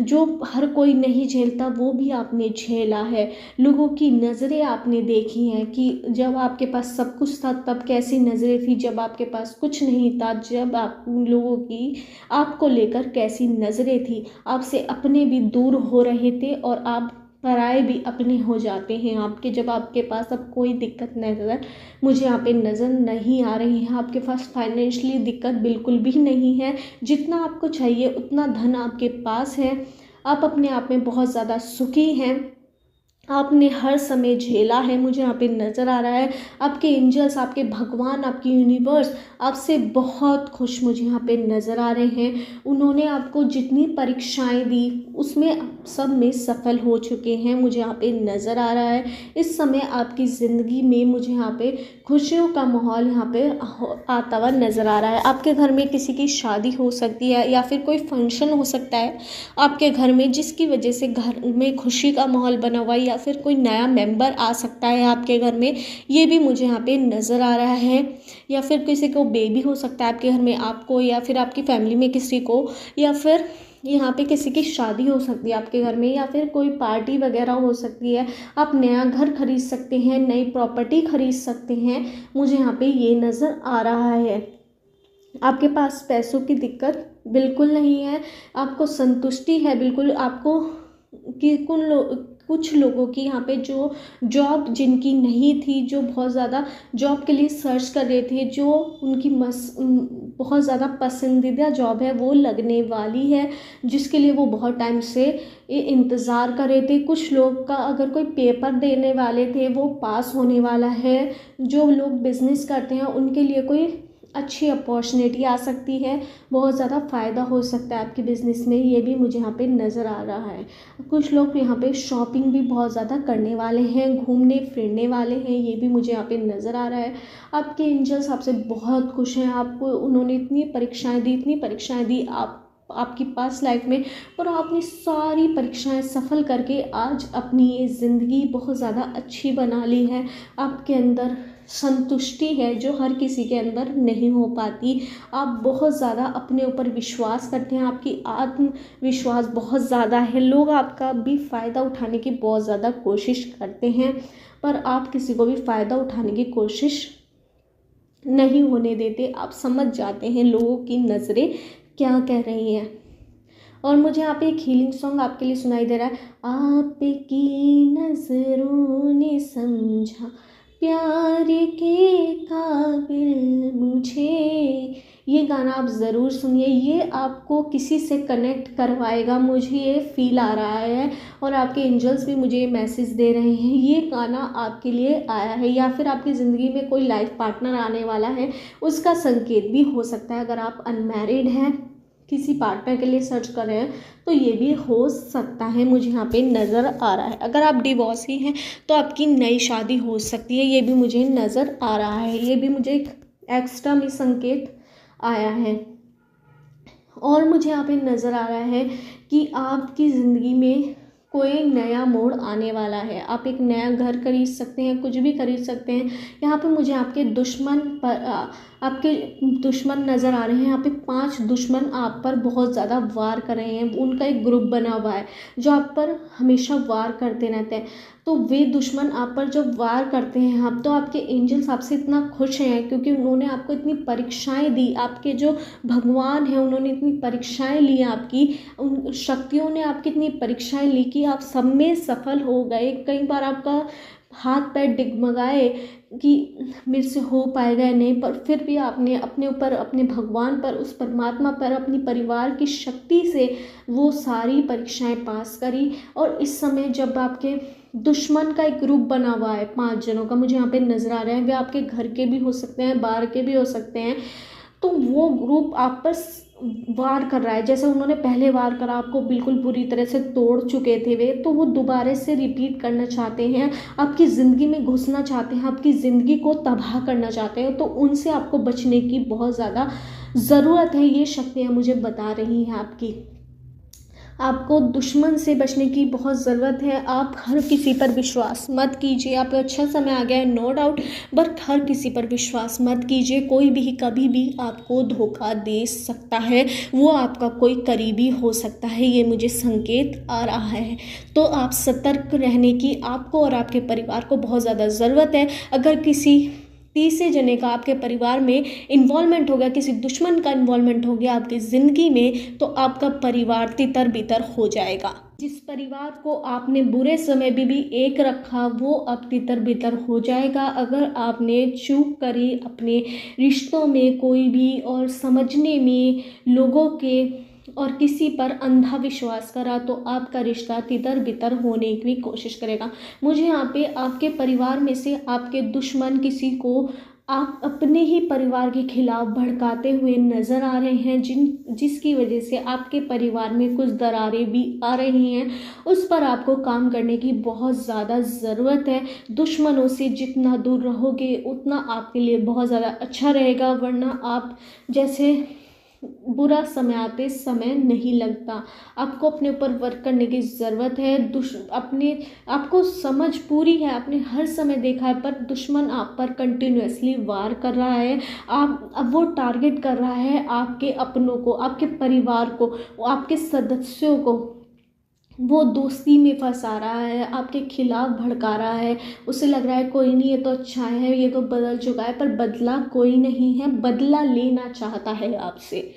जो हर कोई नहीं झेलता वो भी आपने झेला है। लोगों की नज़रें आपने देखी हैं कि जब आपके पास सब कुछ था तब कैसी नज़रें थी, जब आपके पास कुछ नहीं था, जब आप लोगों की आपको लेकर कैसी नज़रें थी। आपसे अपने भी दूर हो रहे थे और आप पराए भी अपने हो जाते हैं आपके, जब आपके पास अब कोई दिक्कत नज़र मुझे यहाँ पे नज़र नहीं आ रही है। आपके पास फाइनेंशियली दिक्कत बिल्कुल भी नहीं है। जितना आपको चाहिए उतना धन आपके पास है। आप अपने आप में बहुत ज़्यादा सुखी हैं। आपने हर समय झेला है, मुझे यहाँ पे नज़र आ रहा है। आपके एंजल्स, आपके भगवान, आपकी यूनिवर्स आपसे बहुत खुश मुझे यहाँ पे नज़र आ रहे हैं। उन्होंने आपको जितनी परीक्षाएं दी उसमें सब में सफल हो चुके हैं, मुझे यहाँ पे नज़र आ रहा है। इस समय आपकी ज़िंदगी में मुझे यहाँ पे खुशियों का माहौल यहाँ पे आता हुआ नज़र आ रहा है। आपके घर में किसी की शादी हो सकती है या फिर कोई फंक्शन हो सकता है आपके घर में, जिसकी वजह से घर में खुशी का माहौल बना हुआ है, या फिर कोई नया मेंबर आ सकता है आपके घर में, ये भी मुझे यहाँ पे नज़र आ रहा है। या फिर किसी को बेबी हो सकता है आपके घर में, आपको या फिर आपकी फैमिली में किसी को, या फिर यहाँ पे किसी की शादी हो सकती है आपके घर में, या फिर कोई पार्टी वगैरह हो सकती है। आप नया घर खरीद सकते हैं, नई प्रॉपर्टी खरीद सकते हैं, मुझे यहाँ पे ये नज़र आ रहा है। आपके पास पैसों की दिक्कत बिल्कुल नहीं है, आपको संतुष्टि है बिल्कुल। आपको कि कुछ लोगों की यहाँ पे जो जॉब जिनकी नहीं थी, जो बहुत ज़्यादा जॉब के लिए सर्च कर रहे थे, जो उनकी बहुत ज़्यादा पसंदीदा जॉब है वो लगने वाली है, जिसके लिए वो बहुत टाइम से इंतज़ार कर रहे थे। कुछ लोग का अगर कोई पेपर देने वाले थे वो पास होने वाला है। जो लोग बिज़नेस करते हैं उनके लिए कोई अच्छी अपॉर्चुनिटी आ सकती है, बहुत ज़्यादा फ़ायदा हो सकता है आपके बिज़नेस में, ये भी मुझे यहाँ पे नज़र आ रहा है। कुछ लोग यहाँ पे शॉपिंग भी बहुत ज़्यादा करने वाले हैं, घूमने फिरने वाले हैं, ये भी मुझे यहाँ पे नज़र आ रहा है। आपके एंजल्स आपसे बहुत खुश हैं, आपको उन्होंने इतनी परीक्षाएं दी आपकी पास लाइफ में, और आपने सारी परीक्षाएं सफल करके आज अपनी ये ज़िंदगी बहुत ज़्यादा अच्छी बना ली है। आपके अंदर संतुष्टि है जो हर किसी के अंदर नहीं हो पाती। आप बहुत ज़्यादा अपने ऊपर विश्वास करते हैं, आपकी आत्मविश्वास बहुत ज़्यादा है। लोग आपका भी फ़ायदा उठाने की बहुत ज़्यादा कोशिश करते हैं, पर आप किसी को भी फ़ायदा उठाने की कोशिश नहीं होने देते। आप समझ जाते हैं लोगों की नज़रें क्या कह रही हैं। और मुझे यहाँ पे एक हीलिंग सॉन्ग आपके लिए सुनाई दे रहा है। आपकी नज़रों ने समझा प्यार के काबिल मुझे, ये गाना आप ज़रूर सुनिए, ये आपको किसी से कनेक्ट करवाएगा, मुझे ये फील आ रहा है। और आपके एंजल्स भी मुझे ये मैसेज दे रहे हैं, ये गाना आपके लिए आया है। या फिर आपकी ज़िंदगी में कोई लाइफ पार्टनर आने वाला है, उसका संकेत भी हो सकता है। अगर आप अनमैरिड हैं, किसी पार्टनर के लिए सर्च कर रहे हैं, तो ये भी हो सकता है, मुझे यहाँ पे नज़र आ रहा है। अगर आप डिवोर्सी हैं तो आपकी नई शादी हो सकती है, ये भी मुझे नज़र आ रहा है। ये भी मुझे एक एक्स्ट्रा में संकेत आया है। और मुझे यहाँ पे नज़र आ रहा है कि आपकी ज़िंदगी में कोई नया मोड़ आने वाला है। आप एक नया घर खरीद सकते हैं, कुछ भी खरीद सकते हैं। यहाँ पे मुझे आपके दुश्मन नज़र आ रहे हैं। यहाँ पे 5 दुश्मन आप पर बहुत ज़्यादा वार कर रहे हैं, उनका एक ग्रुप बना हुआ है जो आप पर हमेशा वार करते रहते हैं। तो वे दुश्मन आप पर जब वार करते हैं, आप तो आपके एंजल्स आपसे इतना खुश हैं क्योंकि उन्होंने आपको इतनी परीक्षाएं दी। आपके जो भगवान हैं उन्होंने इतनी परीक्षाएं ली, आपकी उन शक्तियों ने आपकी इतनी परीक्षाएं ली कि आप सब में सफल हो गए। कई बार आपका हाथ पैर डिगमगाए कि मेरे से हो पाएगा या नहीं, पर फिर भी आपने अपने ऊपर, अपने भगवान पर, उस परमात्मा पर, अपनी परिवार की शक्ति से वो सारी परीक्षाएं पास करी। और इस समय जब आपके दुश्मन का एक ग्रुप बना हुआ है 5 जनों का, मुझे यहाँ पे नज़र आ रहा है, वे आपके घर के भी हो सकते हैं, बाहर के भी हो सकते हैं, तो वो ग्रुप आप पर वार कर रहा है। जैसे उन्होंने पहले वार करा, आपको बिल्कुल बुरी तरह से तोड़ चुके थे वे, तो वो दोबारा से रिपीट करना चाहते हैं, आपकी ज़िंदगी में घुसना चाहते हैं, आपकी ज़िंदगी को तबाह करना चाहते हैं। तो उनसे आपको बचने की बहुत ज़्यादा ज़रूरत है, ये शक्तियाँ मुझे बता रही हैं। आपको दुश्मन से बचने की बहुत ज़रूरत है। आप हर किसी पर विश्वास मत कीजिए। आप अच्छा समय आ गया है, नो डाउट, बट हर किसी पर विश्वास मत कीजिए। कोई भी कभी भी आपको धोखा दे सकता है, वो आपका कोई करीबी हो सकता है, ये मुझे संकेत आ रहा है। तो आप सतर्क रहने की आपको और आपके परिवार को बहुत ज़्यादा ज़रूरत है। अगर किसी तीसरे जने का आपके परिवार में इन्वॉल्वमेंट हो गया, किसी दुश्मन का इन्वॉल्वमेंट हो गया आपकी ज़िंदगी में, तो आपका परिवार तितर बितर हो जाएगा। जिस परिवार को आपने बुरे समय में भी एक रखा, वो अब तितर बितर हो जाएगा। अगर आपने चूक करी अपने रिश्तों में कोई भी, और समझने में लोगों के और किसी पर अंधा विश्वास करा, तो आपका रिश्ता तितर बितर होने की कोशिश करेगा। मुझे यहाँ पे आपके परिवार में से आपके दुश्मन किसी को आप अपने ही परिवार के खिलाफ भड़काते हुए नज़र आ रहे हैं, जिसकी वजह से आपके परिवार में कुछ दरारें भी आ रही हैं। उस पर आपको काम करने की बहुत ज़्यादा ज़रूरत है। दुश्मनों से जितना दूर रहोगे उतना आपके लिए बहुत ज़्यादा अच्छा रहेगा, वरना आप जैसे बुरा समय आते समय नहीं लगता। आपको अपने ऊपर वर्क करने की ज़रूरत है। आपको समझ पूरी है, आपने हर समय देखा है, पर दुश्मन आप पर कंटिन्यूअसली वार कर रहा है। अब वो टारगेट कर रहा है आपके अपनों को, आपके परिवार को, आपके सदस्यों को। वो दोस्ती में फंसा रहा है, आपके खिलाफ भड़का रहा है। उसे लग रहा है कोई नहीं, ये तो अच्छा है, ये तो बदल चुका है, पर बदला कोई नहीं है। बदला लेना चाहता है आपसे।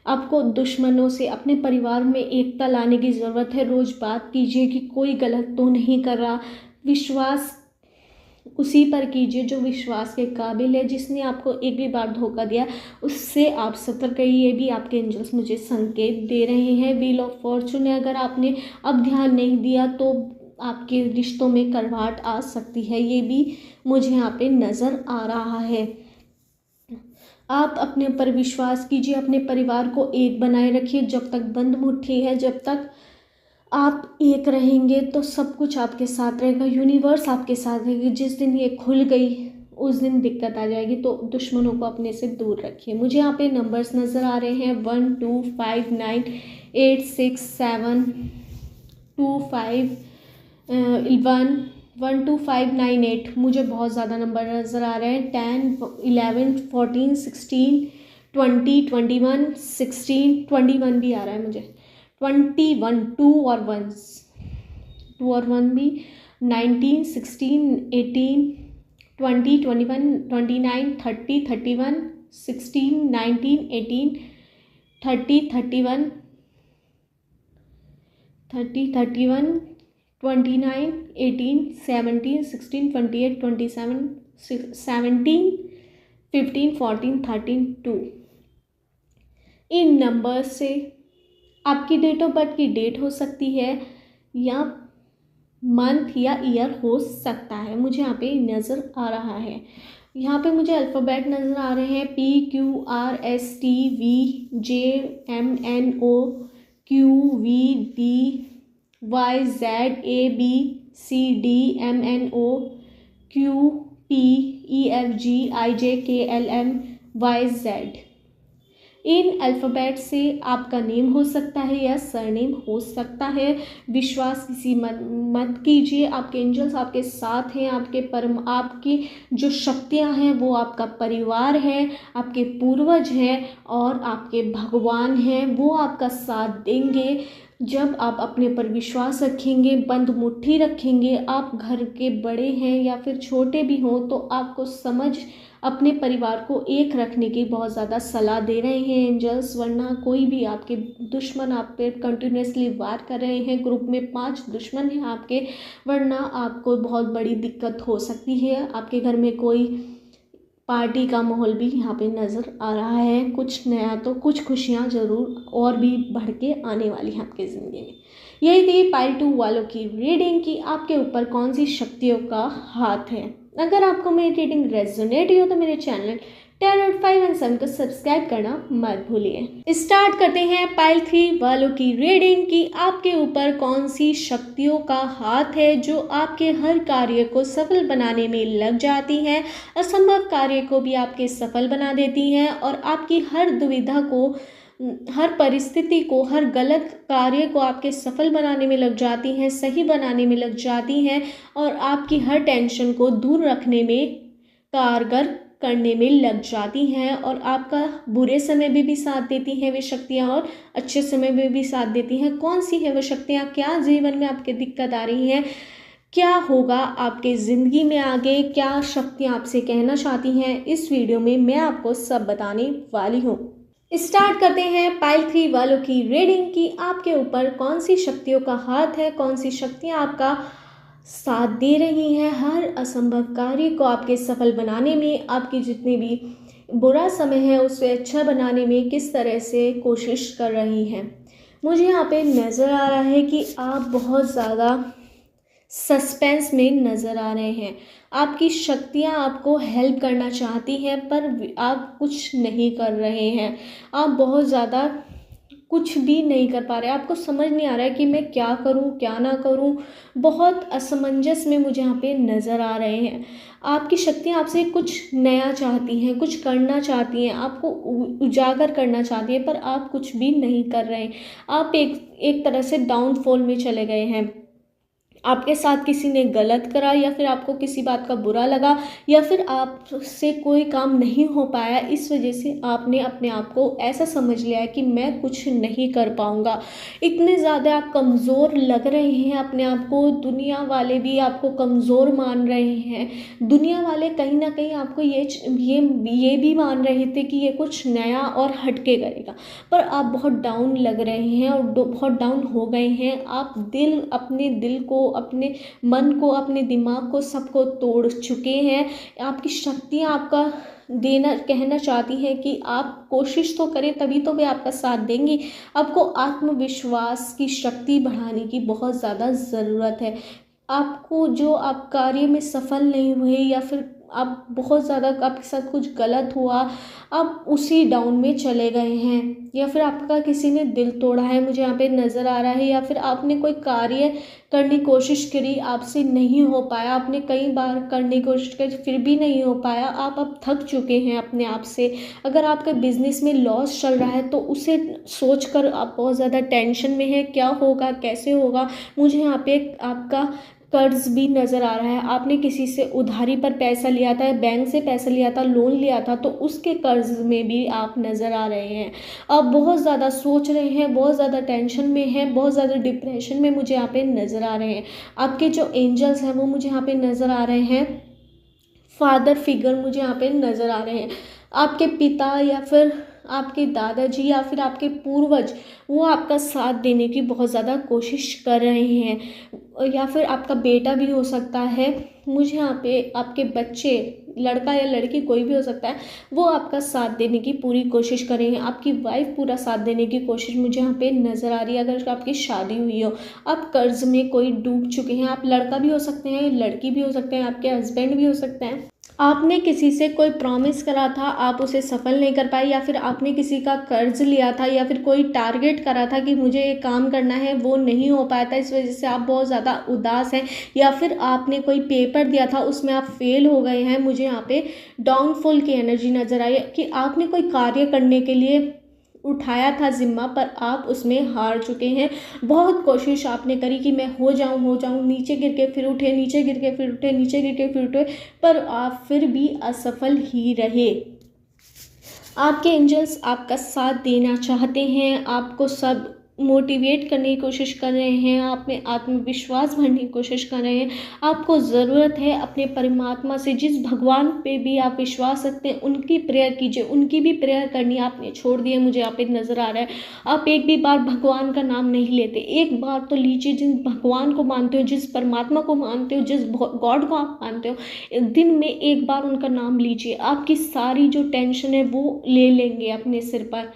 आपको दुश्मनों से, अपने परिवार में एकता लाने की ज़रूरत है। रोज़ बात कीजिए कि कोई गलत तो नहीं कर रहा। विश्वास उसी पर कीजिए जो विश्वास के काबिल है। जिसने आपको एक भी बार धोखा दिया, उससे आप सतर्क रहिए। ये भी आपके एंजल्स मुझे संकेत दे रहे हैं। व्हील ऑफ फॉर्चून है, अगर आपने अब ध्यान नहीं दिया तो आपके रिश्तों में करवाहट आ सकती है, ये भी मुझे यहाँ पे नज़र आ रहा है। आप अपने ऊपर विश्वास कीजिए, अपने परिवार को एक बनाए रखिए। जब तक बंद मुट्ठी है, जब तक आप एक रहेंगे तो सब कुछ आपके साथ रहेगा, यूनिवर्स आपके साथ रहेगी। जिस दिन ये खुल गई उस दिन दिक्कत आ जाएगी, तो दुश्मनों को अपने से दूर रखिए। मुझे यहाँ पे नंबर्स नज़र आ रहे हैं 1 2 5 9 8 6 7 2 5 1 1 2 5 9 8। मुझे बहुत ज़्यादा नंबर नज़र आ रहे हैं। 10 11 14 16 20 21 16 21 भी आ रहा है मुझे। 21 टू और वन भी। 19 16 18 20 21 29 30 31 16 19 18 30 31 30 31 29 18 17 16 28 27 17 15 14 13 2। इन नंबर्स से आपकी डेट ऑफ बर्थ की डेट हो सकती है, या मंथ या ईयर हो सकता है। मुझे यहाँ पे नज़र आ रहा है। यहाँ पे मुझे अल्फ़ाबेट नज़र आ रहे हैं PQRSTVJMNOQVDYZABCDMNOQPEFGIJKLMYZ। इन अल्फ़ाबेट से आपका नेम हो सकता है या सरनेम हो सकता है। विश्वास किसी मत कीजिए। आपके एंजल्स आपके साथ हैं। आपकी जो शक्तियां हैं वो आपका परिवार है, आपके पूर्वज हैं और आपके भगवान हैं। वो आपका साथ देंगे जब आप अपने पर विश्वास रखेंगे, बंद मुट्ठी रखेंगे। आप घर के बड़े हैं या फिर छोटे भी हों, तो आपको समझ अपने परिवार को एक रखने की बहुत ज़्यादा सलाह दे रहे हैं एंजल्स। वरना कोई भी आपके दुश्मन आप पे कंटिन्यूसली वार कर रहे हैं। ग्रुप में 5 दुश्मन हैं आपके, वरना आपको बहुत बड़ी दिक्कत हो सकती है। आपके घर में कोई पार्टी का माहौल भी यहाँ पे नज़र आ रहा है। कुछ नया तो कुछ खुशियाँ ज़रूर और भी बढ़ के आने वाली हैं आपकी ज़िंदगी में। यही थी पाइल 2 वालों की रीडिंग कि आपके ऊपर कौन सी शक्तियों का हाथ है। अगर आपको मेरी रीडिंग रेजोनेट हुई हो तो मेरे चैनल 10 और 5 एंड 7 को सब्सक्राइब करना मत भूलिए। स्टार्ट करते हैं पाइल 3 वालों की रीडिंग कि आपके ऊपर कौन सी शक्तियों का हाथ है जो आपके हर कार्य को सफल बनाने में लग जाती हैं, असंभव कार्य को भी आपके सफल बना देती हैं और आपकी हर दुविधा को, हर परिस्थिति को, हर गलत कार्य को आपके सफल बनाने में लग जाती हैं, सही बनाने में लग जाती हैं और आपकी हर टेंशन को दूर रखने में, कारगर करने में लग जाती हैं और आपका बुरे समय में भी साथ देती हैं वे शक्तियाँ और अच्छे समय में भी साथ देती हैं। कौन सी है वो शक्तियाँ, क्या जीवन में आपके दिक्कत आ रही हैं, क्या होगा आपके ज़िंदगी में आगे, क्या शक्तियाँ आपसे कहना चाहती हैं, इस वीडियो में मैं आपको सब बताने वाली हूँ। स्टार्ट करते हैं पाइल 3 वालों की रीडिंग कि आपके ऊपर कौन सी शक्तियों का हाथ है, कौन सी शक्तियाँ आपका साथ दे रही हैं हर असंभव कार्य को आपके सफल बनाने में, आपकी जितनी भी बुरा समय है उसे अच्छा बनाने में किस तरह से कोशिश कर रही हैं। मुझे यहाँ पे नज़र आ रहा है कि आप बहुत ज़्यादा सस्पेंस में नज़र आ रहे हैं। आपकी शक्तियाँ आपको हेल्प करना चाहती हैं पर आप कुछ नहीं कर रहे हैं। आप बहुत ज़्यादा कुछ भी नहीं कर पा रहे, आपको समझ नहीं आ रहा है कि मैं क्या करूं क्या ना करूं। बहुत असमंजस में मुझे यहाँ पे नज़र आ रहे हैं। आपकी शक्तियाँ आपसे कुछ नया चाहती हैं, कुछ करना चाहती हैं, आपको उजागर करना चाहती हैं, पर आप कुछ भी नहीं कर रहे हैं। आप एक एक तरह से डाउनफॉल में चले गए हैं। आपके साथ किसी ने गलत करा, या फिर आपको किसी बात का बुरा लगा, या फिर आपसे कोई काम नहीं हो पाया, इस वजह से आपने अपने आप को ऐसा समझ लिया है कि मैं कुछ नहीं कर पाऊँगा। इतने ज़्यादा आप कमज़ोर लग रहे हैं अपने आप को, दुनिया वाले भी आपको कमज़ोर मान रहे हैं। दुनिया वाले कहीं ना कहीं आपको ये भी मान रहे थे कि ये कुछ नया और हटके करेगा, पर आप बहुत डाउन लग रहे हैं और बहुत डाउन हो गए हैं। आप अपने दिल को, अपने मन को, अपने दिमाग को, सबको तोड़ चुके हैं। आपकी शक्तियाँ आपका देना कहना चाहती हैं कि आप कोशिश तो करें, तभी तो वे आपका साथ देंगी। आपको आत्मविश्वास की शक्ति बढ़ाने की बहुत ज़्यादा ज़रूरत है। आपको जो आप कार्य में सफल नहीं हुए, या फिर आप बहुत ज़्यादा आपके साथ कुछ गलत हुआ, आप उसी डाउन में चले गए हैं, या फिर आपका किसी ने दिल तोड़ा है, मुझे यहाँ पे नज़र आ रहा है, या फिर आपने कोई कार्य करने की कोशिश करी, आपसे नहीं हो पाया, आपने कई बार करने की कोशिश करी फिर भी नहीं हो पाया। आप अब थक चुके हैं अपने आप से। अगर आपके बिजनेस में लॉस चल रहा है तो उसे सोचकर आप बहुत ज़्यादा टेंशन में हैं, क्या होगा कैसे होगा। मुझे यहाँ पे आपका कर्ज भी नज़र आ रहा है। आपने किसी से उधारी पर पैसा लिया था, बैंक से पैसा लिया था, लोन लिया था, तो उसके कर्ज में भी आप नज़र आ रहे हैं। आप बहुत ज़्यादा सोच रहे हैं, बहुत ज़्यादा टेंशन में हैं, बहुत ज़्यादा डिप्रेशन में मुझे यहाँ पे नज़र आ रहे हैं। आपके जो एंजल्स हैं वो मुझे यहाँ पे नज़र आ रहे हैं। फादर फिगर मुझे यहाँ पे नज़र आ रहे हैं। आपके पिता, या फिर आपके दादाजी, या फिर आपके पूर्वज, वो आपका साथ देने की बहुत ज़्यादा कोशिश कर रहे हैं, या फिर आपका बेटा भी हो सकता है। मुझे यहाँ पे आपके बच्चे, लड़का या लड़की कोई भी हो सकता है, वो आपका साथ देने की पूरी कोशिश करेंगे। आपकी वाइफ पूरा साथ देने की कोशिश मुझे यहाँ पे नज़र आ रही है। अगर आपकी शादी हुई हो, आप कर्ज में कोई डूब चुके हैं, आप लड़का भी हो सकते हैं, लड़की भी हो सकते हैं, आपके हस्बैंड भी हो सकते हैं। आपने किसी से कोई प्रॉमिस करा था, आप उसे सफल नहीं कर पाए, या फिर आपने किसी का कर्ज लिया था, या फिर कोई टारगेट करा था कि मुझे ये काम करना है, वो नहीं हो पाया था, इस वजह से आप बहुत ज़्यादा उदास हैं। या फिर आपने कोई पेपर दिया था, उसमें आप फेल हो गए हैं। मुझे यहाँ पे डाउनफॉल की एनर्जी नज़र आई है कि आपने कोई कार्य करने के लिए उठाया था जिम्मा, पर आप उसमें हार चुके हैं। बहुत कोशिश आपने करी कि मैं हो जाऊं, नीचे गिर के फिर उठे, नीचे गिर के फिर उठे, नीचे गिर के फिर उठे, पर आप फिर भी असफल ही रहे। आपके एंजल्स आपका साथ देना चाहते हैं, आपको सब मोटिवेट करने की कोशिश कर रहे हैं, आप में आत्मविश्वास भरने की कोशिश कर रहे हैं। आपको ज़रूरत है अपने परमात्मा से, जिस भगवान पे भी आप विश्वास रखते हैं उनकी प्रेयर कीजिए। उनकी भी प्रेयर करनी आपने छोड़ दी है, मुझे यहाँ पे नज़र आ रहा है। आप एक भी बार भगवान का नाम नहीं लेते। एक बार तो लीजिए, जिस भगवान को मानते हो, जिस परमात्मा को मानते हो, जिस गॉड को आप मानते हो, दिन में एक बार उनका नाम लीजिए। आपकी सारी जो टेंशन है वो ले लेंगे अपने सिर पर।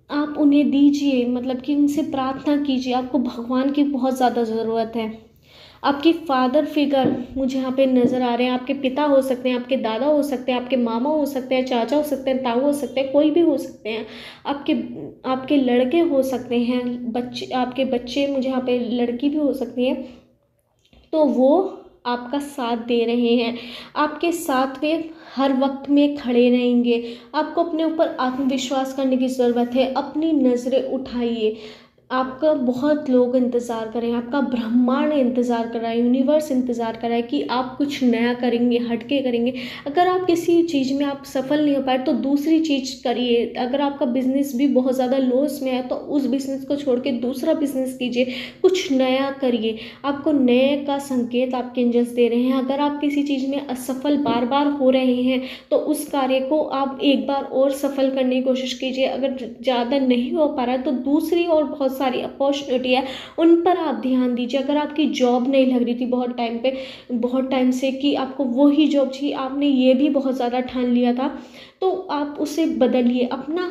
आप उन्हें दीजिए, मतलब कि उनसे प्रार्थना कीजिए। आपको भगवान की बहुत ज़्यादा ज़रूरत है। आपकी फादर फिगर मुझे यहाँ पे नज़र आ रहे हैं। आपके पिता हो सकते हैं, आपके दादा हो सकते हैं, आपके मामा हो सकते हैं, चाचा हो सकते हैं, ताऊ हो सकते हैं, कोई भी हो सकते हैं। आपके आपके लड़के हो सकते हैं, बच्चे, आपके बच्चे, मुझे यहाँ पे लड़की भी हो सकती है, तो वो आपका साथ दे रहे हैं। आपके साथ वे हर वक्त में खड़े रहेंगे। आपको अपने ऊपर आत्मविश्वास करने की ज़रूरत है। अपनी नज़रें उठाइए। आपका बहुत लोग इंतज़ार कर रहे हैं, आपका ब्रह्मांड इंतज़ार कर रहा है, यूनिवर्स इंतज़ार कर रहा है कि आप कुछ नया करेंगे, हटके करेंगे। अगर आप किसी चीज़ में आप सफल नहीं हो पाए तो दूसरी चीज़ करिए। अगर आपका बिजनेस भी बहुत ज़्यादा लॉस में है तो उस बिज़नेस को छोड़ के दूसरा बिज़नेस कीजिए, कुछ नया करिए। आपको नए का संकेत आपके एंजल्स दे रहे हैं। अगर आप किसी चीज़ में असफल बार बार हो रहे हैं तो उस कार्य को आप एक बार और सफल करने की कोशिश कीजिए। अगर ज़्यादा नहीं हो पा रहा है तो दूसरी और बहुत सारी अपॉर्चुनिटी है, उन पर आप ध्यान दीजिए। अगर आपकी जॉब नहीं लग रही थी बहुत टाइम से कि आपको वही जॉब चाहिए, आपने ये भी बहुत ज़्यादा ठान लिया था, तो आप उसे बदलिए। अपना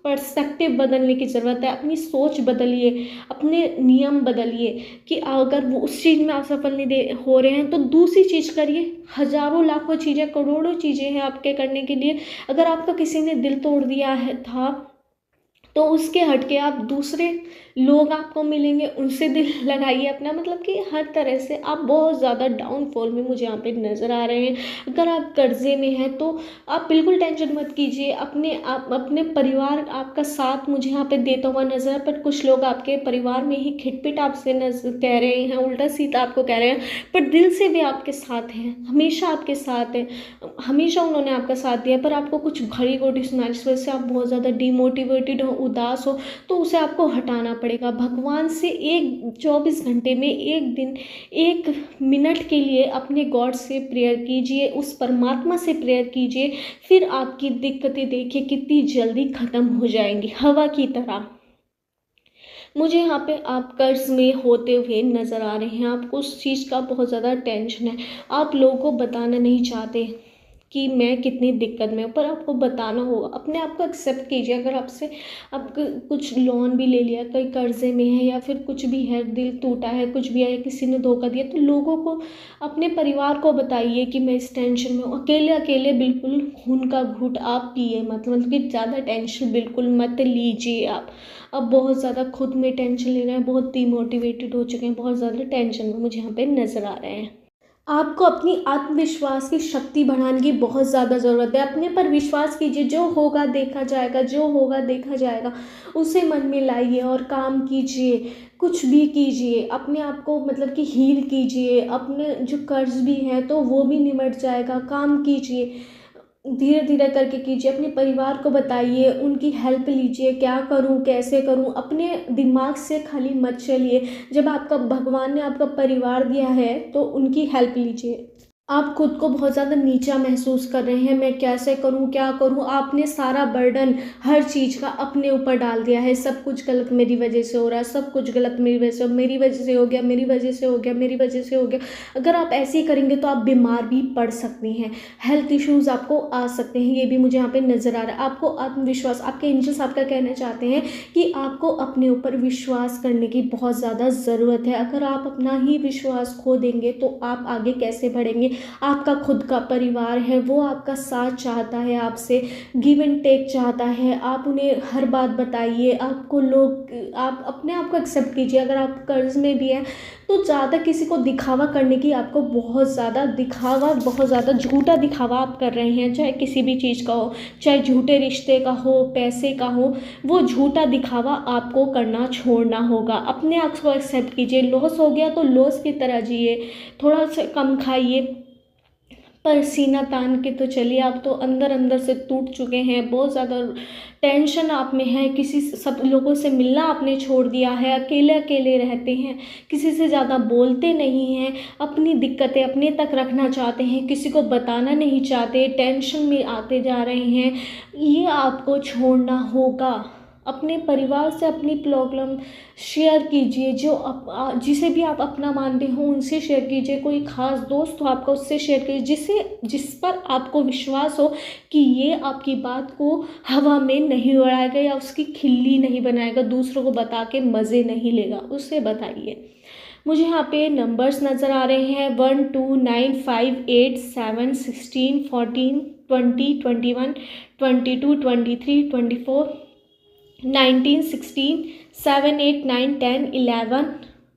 पर्सपेक्टिव बदलने की ज़रूरत है। अपनी सोच बदलिए, अपने नियम बदलिए कि अगर वो उस चीज़ में आप सफल नहीं हो रहे हैं तो दूसरी चीज़ करिए। हज़ारों लाखों चीज़ें, करोड़ों चीज़ें हैं आपके करने के लिए। अगर आपका किसी ने दिल तोड़ दिया है था तो उसके हट के आप दूसरे लोग आपको मिलेंगे, उनसे दिल लगाइए अपना, मतलब कि हर तरह से आप बहुत ज़्यादा डाउनफॉल में मुझे यहाँ पे नज़र आ रहे हैं। अगर आप कर्जे में हैं तो आप बिल्कुल टेंशन मत कीजिए, अपने परिवार आपका साथ मुझे यहाँ पे देता हुआ नज़र, पर कुछ लोग आपके परिवार में ही खिटपिट आपसे नजर कह रहे हैं, उल्टा सीधा आपको कह रहे हैं, पर दिल से वे आपके साथ हैं, हमेशा आपके साथ हैं, हमेशा उन्होंने आपका साथ दिया। पर आपको कुछ घड़ी घोटी सुना जिस वजह से आप बहुत ज़्यादा डिमोटिवेटेड हो, उदास हो, तो उसे आपको हटाना पड़ेगा। भगवान से एक 24 घंटे में एक दिन 1 मिनट के लिए अपने गॉड से प्रेयर कीजिए, उस परमात्मा से प्रेयर कीजिए, फिर आपकी दिक्कतें देखिए कितनी जल्दी ख़त्म हो जाएंगी हवा की तरह। मुझे यहाँ पे आप कर्ज में होते हुए नज़र आ रहे हैं, आपको उस चीज़ का बहुत ज़्यादा टेंशन है, आप लोगों को बताना नहीं चाहते कि मैं कितनी दिक्कत में हूँ, पर आपको बताना होगा। अपने आप को एक्सेप्ट कीजिए। अगर आपसे आप कुछ लोन भी ले लिया, कहीं कर्जे में है या फिर कुछ भी है, दिल टूटा है, कुछ भी है, किसी ने धोखा दिया, तो लोगों को, अपने परिवार को बताइए कि मैं इस टेंशन में हूँ। अकेले अकेले बिल्कुल खून का घूंट आप पिए मत, मतलब कि ज़्यादा टेंशन बिल्कुल मत लीजिए आप। अब बहुत ज़्यादा खुद में टेंशन ले रहे हैं, बहुत डिमोटिवेटेड हो चुके हैं, बहुत ज़्यादा टेंशन में मुझे यहाँ पे नज़र आ रहे हैं। आपको अपनी आत्मविश्वास की शक्ति बढ़ाने की बहुत ज़्यादा ज़रूरत है। अपने पर विश्वास कीजिए, जो होगा देखा जाएगा, जो होगा देखा जाएगा, उसे मन में लाइए और काम कीजिए, कुछ भी कीजिए, अपने आप को मतलब कि हील कीजिए, अपने जो कर्ज भी है तो वो भी निमट जाएगा, काम कीजिए, धीरे धीरे करके कीजिए, अपने परिवार को बताइए, उनकी हेल्प लीजिए, क्या करूं कैसे करूं, अपने दिमाग से खाली मत चलिए। जब आपका भगवान ने आपका परिवार दिया है तो उनकी हेल्प लीजिए। आप खुद को बहुत ज़्यादा नीचा महसूस कर रहे हैं, मैं कैसे करूं क्या करूं, आपने सारा बर्डन हर चीज़ का अपने ऊपर डाल दिया है, सब कुछ गलत मेरी वजह से हो रहा है, सब कुछ गलत मेरी वजह से, मेरी वजह से हो गया, मेरी वजह से हो गया, मेरी वजह से हो गया। अगर आप ऐसे ही करेंगे तो आप बीमार भी पड़ सकते हैं, हेल्थ इश्यूज़ आपको आ सकते हैं, ये भी मुझे यहाँ पे नज़र आ रहा है। आपको आत्मविश्वास, आपके एंजल्स आपका कहना चाहते हैं कि आपको अपने ऊपर विश्वास करने की बहुत ज़्यादा ज़रूरत है। अगर आप अपना ही विश्वास खो देंगे तो आप आगे कैसे बढ़ेंगे। आपका खुद का परिवार है, वो आपका साथ चाहता है, आपसे गिव एंड टेक चाहता है, आप उन्हें हर बात बताइए, आपको लोग, आप अपने आप को एक्सेप्ट कीजिए। अगर आप कर्ज में भी हैं तो ज़्यादा किसी को दिखावा करने की, आपको बहुत ज़्यादा दिखावा, बहुत ज़्यादा झूठा दिखावा आप कर रहे हैं, चाहे किसी भी चीज़ का हो, चाहे झूठे रिश्ते का हो, पैसे का हो, वो झूठा दिखावा आपको करना छोड़ना होगा। अपने आप को एक्सेप्ट कीजिए, लॉस हो गया तो लॉस की तरह जिए, थोड़ा सा कम खाइए, पर सीना तान के तो चलिए। आप तो अंदर अंदर से टूट चुके हैं, बहुत ज़्यादा टेंशन आप में है, किसी सब लोगों से मिलना आपने छोड़ दिया है, अकेले अकेले रहते हैं, किसी से ज़्यादा बोलते नहीं हैं, अपनी दिक्कतें अपने तक रखना चाहते हैं, किसी को बताना नहीं चाहते, टेंशन में आते जा रहे हैं। ये आपको छोड़ना होगा। अपने परिवार से अपनी प्रॉब्लम शेयर कीजिए, जिसे भी आप अपना मानते हो उनसे शेयर कीजिए, कोई ख़ास दोस्त हो आपका उससे शेयर कीजिए, जिस पर आपको विश्वास हो कि ये आपकी बात को हवा में नहीं उड़ाएगा या उसकी खिल्ली नहीं बनाएगा, दूसरों को बता के मज़े नहीं लेगा, उससे बताइए। मुझे यहाँ पे नंबर्स नज़र आ रहे हैं 1 2 9 5 8 7 16 14 20 21 22 23 24 19 16 7 8 9 10 11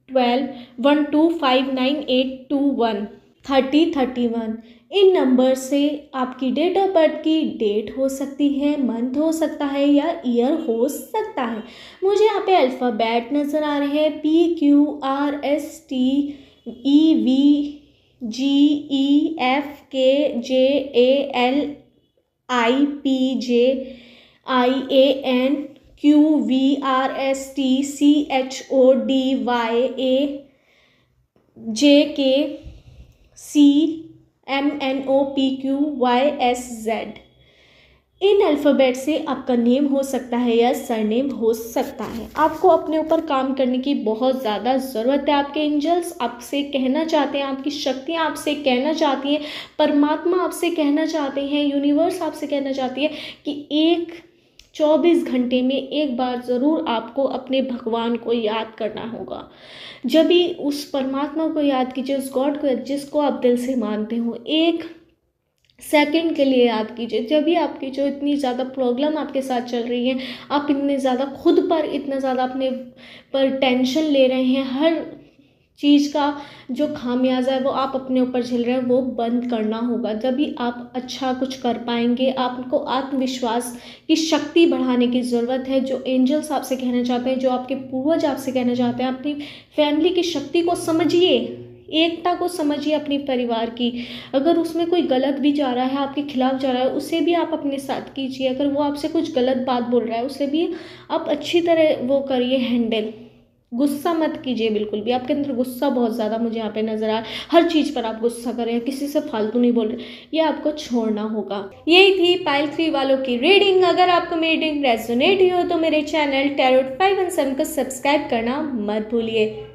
12 1 2 5 9 8 2 1 30 31। इन नंबर से आपकी डेट ऑफ बर्थ की डेट हो सकती है, मंथ हो सकता है या ईयर हो सकता है। मुझे यहाँ पे अल्फ़ाबेट नज़र आ रहे हैं PQRSTEVGAIPJCHODYAJKCMNOPQYSZ। इन अल्फ़ाबेट से आपका नेम हो सकता है या सरनेम हो सकता है। आपको अपने ऊपर काम करने की बहुत ज़्यादा ज़रूरत है। आपके एंजल्स आपसे कहना चाहते हैं, आपकी शक्तियाँ आपसे कहना चाहती हैं, परमात्मा आपसे कहना चाहते हैं, यूनिवर्स आपसे कहना चाहती है कि 24 घंटे में एक बार ज़रूर आपको अपने भगवान को याद करना होगा। जब भी उस परमात्मा को याद कीजिए, उस गॉड को जिसको आप दिल से मानते हो, एक सेकंड के लिए याद कीजिए। जब भी आपकी जो इतनी ज़्यादा प्रॉब्लम आपके साथ चल रही है, आप इतने ज़्यादा खुद पर इतना ज़्यादा अपने पर टेंशन ले रहे हैं, हर चीज़ का जो खामियाजा है वो आप अपने ऊपर झेल रहे हैं, वो बंद करना होगा। जब भी आप अच्छा कुछ कर पाएंगे। आपको आत्मविश्वास की शक्ति बढ़ाने की ज़रूरत है। जो एंजल्स आपसे कहना चाहते हैं, जो आपके पूर्वज आपसे कहना चाहते हैं, अपनी फैमिली की शक्ति को समझिए, एकता को समझिए अपनी परिवार की। अगर उसमें कोई गलत भी जा रहा है, आपके खिलाफ जा रहा है, उसे भी आप अपने साथ कीजिए। अगर वो आपसे कुछ गलत बात बोल रहा है, उसे भी आप अच्छी तरह वो करिए हैंडल। गुस्सा मत कीजिए बिल्कुल भी। आपके अंदर गुस्सा बहुत ज़्यादा मुझे यहाँ पे नज़र आ रहा है। हर चीज़ पर आप गुस्सा कर रहे हैं, किसी से फालतू नहीं बोल रहे, ये आपको छोड़ना होगा। यही थी पाइल 3 वालों की रीडिंग। अगर आपको मेरी रीडिंग रेजोनेट हुई हो तो मेरे चैनल टैरोट 517 को सब्सक्राइब करना मत भूलिए।